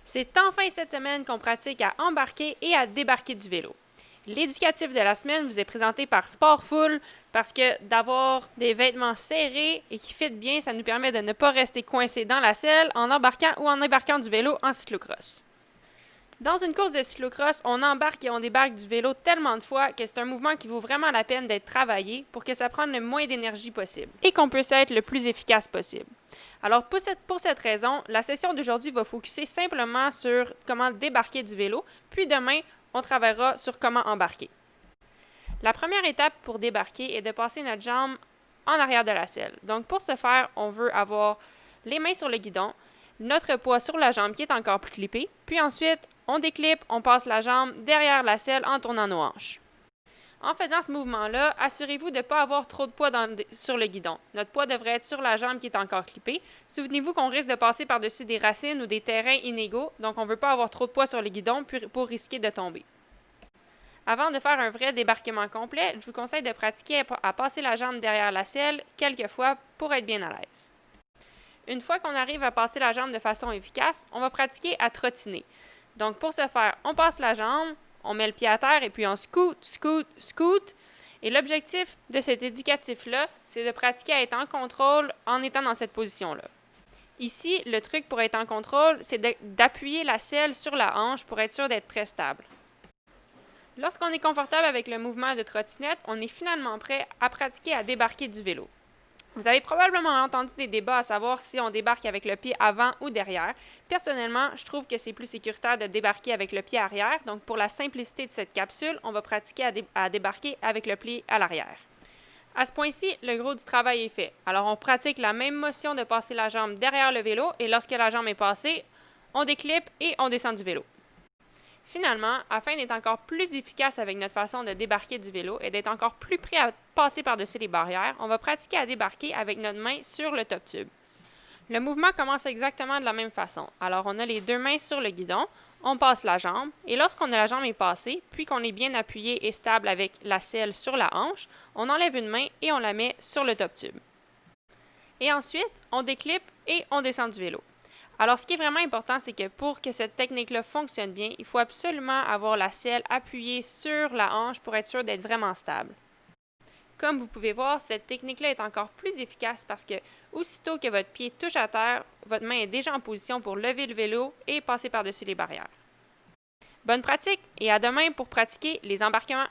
C'est enfin cette semaine qu'on pratique à embarquer et à débarquer du vélo. L'éducatif de la semaine vous est présenté par Sportful parce que d'avoir des vêtements serrés et qui fitent bien, ça nous permet de ne pas rester coincés dans la selle en embarquant ou en débarquant du vélo en cyclocross. Dans une course de cyclocross, on embarque et on débarque du vélo tellement de fois que c'est un mouvement qui vaut vraiment la peine d'être travaillé pour que ça prenne le moins d'énergie possible et qu'on puisse être le plus efficace possible. Alors pour cette raison, la session d'aujourd'hui va focuser simplement sur comment débarquer du vélo, puis demain, on travaillera sur comment embarquer. La première étape pour débarquer est de passer notre jambe en arrière de la selle. Donc pour ce faire, on veut avoir les mains sur le guidon, notre poids sur la jambe qui est encore plus clippée, puis ensuite, on déclipe, on passe la jambe derrière la selle en tournant nos hanches. En faisant ce mouvement-là, assurez-vous de ne pas avoir trop de poids sur le guidon. Notre poids devrait être sur la jambe qui est encore clippée. Souvenez-vous qu'on risque de passer par-dessus des racines ou des terrains inégaux, donc on ne veut pas avoir trop de poids sur le guidon pour risquer de tomber. Avant de faire un vrai débarquement complet, je vous conseille de pratiquer à passer la jambe derrière la selle quelques fois pour être bien à l'aise. Une fois qu'on arrive à passer la jambe de façon efficace, on va pratiquer à trottiner. Donc pour ce faire, on passe la jambe, on met le pied à terre et puis on scoot, scoot, scoot. Et l'objectif de cet éducatif-là, c'est de pratiquer à être en contrôle en étant dans cette position-là. Ici, le truc pour être en contrôle, c'est d'appuyer la selle sur la hanche pour être sûr d'être très stable. Lorsqu'on est confortable avec le mouvement de trottinette, on est finalement prêt à pratiquer à débarquer du vélo. Vous avez probablement entendu des débats à savoir si on débarque avec le pied avant ou derrière. Personnellement, je trouve que c'est plus sécuritaire de débarquer avec le pied arrière. Donc, pour la simplicité de cette capsule, on va pratiquer à débarquer avec le pied à l'arrière. À ce point-ci, le gros du travail est fait. Alors, on pratique la même motion de passer la jambe derrière le vélo et lorsque la jambe est passée, on déclipe et on descend du vélo. Finalement, afin d'être encore plus efficace avec notre façon de débarquer du vélo et d'être encore plus prêt à passer par-dessus les barrières, on va pratiquer à débarquer avec notre main sur le top tube. Le mouvement commence exactement de la même façon. Alors, on a les deux mains sur le guidon, on passe la jambe, et lorsqu'on a la jambe est passée, puis qu'on est bien appuyé et stable avec la selle sur la hanche, on enlève une main et on la met sur le top tube. Et ensuite, on déclipe et on descend du vélo. Alors, ce qui est vraiment important, c'est que pour que cette technique-là fonctionne bien, il faut absolument avoir la selle appuyée sur la hanche pour être sûr d'être vraiment stable. Comme vous pouvez voir, cette technique-là est encore plus efficace parce que aussitôt que votre pied touche à terre, votre main est déjà en position pour lever le vélo et passer par-dessus les barrières. Bonne pratique et à demain pour pratiquer les embarquements.